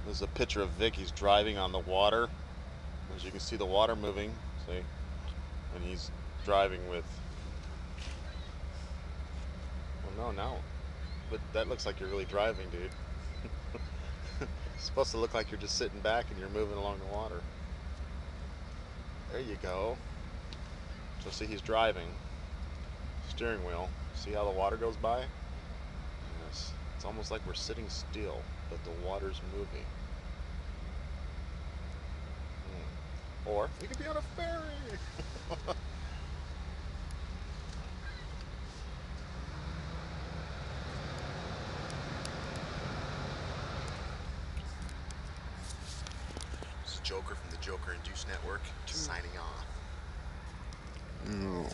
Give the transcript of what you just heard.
This is a picture of Vic. He's driving on the water. As you can see, the water moving. See, and he's driving with. Well, no, now, but that looks like you're really driving, dude. It's supposed to look like you're just sitting back and you're moving along the water. There you go. So see, he's driving. Steering wheel. See how the water goes by? Yes. It's almost like we're sitting still, but the water's moving. Or we could be on a ferry. This is Joker from the Joker and Deuce Network, signing off. Oh.